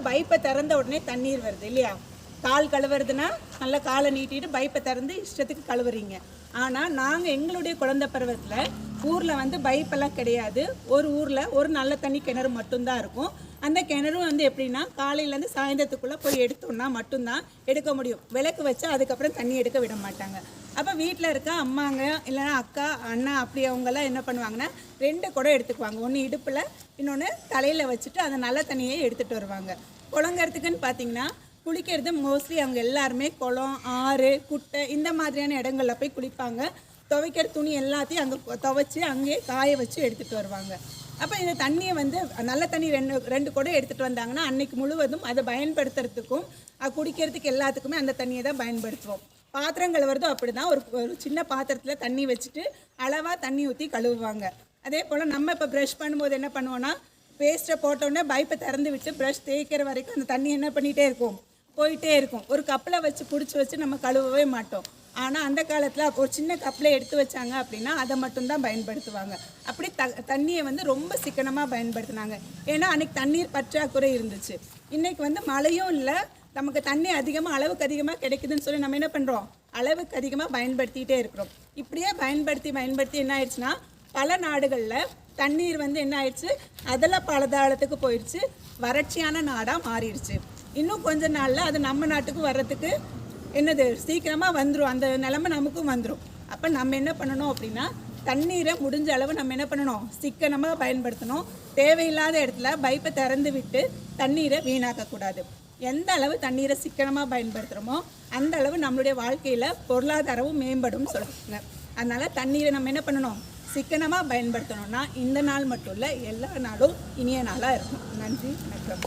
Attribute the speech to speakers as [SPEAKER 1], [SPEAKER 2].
[SPEAKER 1] பைப்பை திறந்த உடனே தண்ணீர் வருது இல்லையா? கால் கழுவுறதுன்னா நல்லா காலை நீட்டிட்டு பைப்பை திறந்து இஷ்டத்துக்கு கழுவுறீங்க. ஆனால் நாங்கள் எங்களுடைய குழந்தை பருவத்தில் ஊரில் வந்து பைப்பெல்லாம் கிடையாது. ஒரு ஊரில் ஒரு நல்ல தண்ணி கிணறு மட்டும்தான் இருக்கும். அந்த கிணறும் வந்து எப்படின்னா காலையிலேருந்து சாயந்தரத்துக்குள்ளே போய் எடுத்தோம்னா மட்டும்தான் எடுக்க முடியும். விளக்கு வச்சு அதுக்கப்புறம் தண்ணி எடுக்க விட மாட்டாங்க. அப்போ வீட்டில் இருக்க அம்மாங்க இல்லைன்னா அக்கா அண்ணா அப்படி அவங்கெல்லாம் என்ன பண்ணுவாங்கன்னா 2 குடம் எடுத்துக்குவாங்க. ஒன்று இடுப்பில், இன்னொன்று தலையில் வச்சுட்டு அந்த நல்ல தண்ணியை எடுத்துகிட்டு வருவாங்க. குளங்கறதுக்குன்னு பார்த்தீங்கன்னா குளிக்கிறது மோஸ்ட்லி அவங்க எல்லாருமே குளம், ஆறு, குட்டை இந்த மாதிரியான இடங்களில் போய் குளிப்பாங்க. துவைக்கிற துணி எல்லாத்தையும் அங்கே துவைச்சி அங்கேயே காய வச்சு எடுத்துகிட்டு வருவாங்க. அப்போ இந்த தண்ணியை வந்து நல்ல தண்ணி 2 குடம் எடுத்துகிட்டு வந்தாங்கன்னா அன்னைக்கு முழுவதும் அதை பயன்படுத்துறதுக்கும் குடிக்கிறதுக்கு எல்லாத்துக்குமே அந்த தண்ணியை தான் பயன்படுத்துவோம். பாத்திரம் கழுவுறதும் அப்படி தான். ஒரு சின்ன பாத்திரத்தில் தண்ணி வச்சுட்டு அளவாக தண்ணி ஊற்றி கழுவுவாங்க. அதே போல் நம்ம இப்போ ப்ரஷ் பண்ணும்போது என்ன பண்ணுவோன்னா பேஸ்ட்டை போட்டோன்னே பைப்பை திறந்து விட்டு ப்ரஷ் தேய்க்கிற வரைக்கும் அந்த தண்ணி என்ன பண்ணிகிட்டே இருக்கும், போயிட்டே இருக்கும். ஒரு கப்பில் வச்சு பிடிச்சி வச்சு நம்ம கழுவவே மாட்டோம். ஆனால் அந்த காலத்தில் ஒரு சின்ன கப்பில் எடுத்து வச்சாங்க அப்படின்னா அதை மட்டும்தான் பயன்படுத்துவாங்க. அப்படி தண்ணியை வந்து ரொம்ப சிக்கனமாக பயன்படுத்தினாங்க. ஏன்னா அன்றைக்கி தண்ணீர் பற்றாக்குறை இருந்துச்சு. இன்றைக்கி வந்து மழையும் இல்லை, நமக்கு தண்ணி அதிகமாக அளவுக்கு அதிகமாக கிடைக்குதுன்னு சொல்லி நம்ம என்ன பண்ணுறோம், அளவுக்கு அதிகமாக பயன்படுத்திகிட்டே இருக்கிறோம். இப்படியே பயன்படுத்தி என்ன ஆயிடுச்சுன்னா பல நாடுகளில் தண்ணீர் வந்து என்ன ஆயிடுச்சு, அதில் பலதாளத்துக்கு போயிடுச்சு, வறட்சியான நாடாக மாறிடுச்சு. இன்னும் கொஞ்ச நாளில் அது நம்ம நாட்டுக்கு வர்றதுக்கு என்னது சீக்கிரமாக வந்துடும், அந்த நிலைமை நமக்கும் வந்துடும். அப்போ நம்ம என்ன பண்ணணும் அப்படின்னா தண்ணீரை முடிஞ்ச அளவு நம்ம என்ன பண்ணணும், சிக்கனமாக பயன்படுத்தணும். தேவையில்லாத இடத்துல பைப்பை திறந்து விட்டு தண்ணீரை வீணாக்கக்கூடாது. எந்த அளவு தண்ணீரை சிக்கனமாக பயன்படுத்துகிறோமோ அந்த அளவு நம்மளுடைய வாழ்க்கையில் பொருளாதாரமும் மேம்படும் சொல்லுவாங்க. அதனால் தண்ணீரை நம்ம என்ன பண்ணணும், சிக்கனமாக பயன்படுத்தணும்னா இந்த நாள் மட்டும் இல்லை, எல்லா நாளும் இனிய நாளாக இருக்கும். நன்றி, வணக்கம்.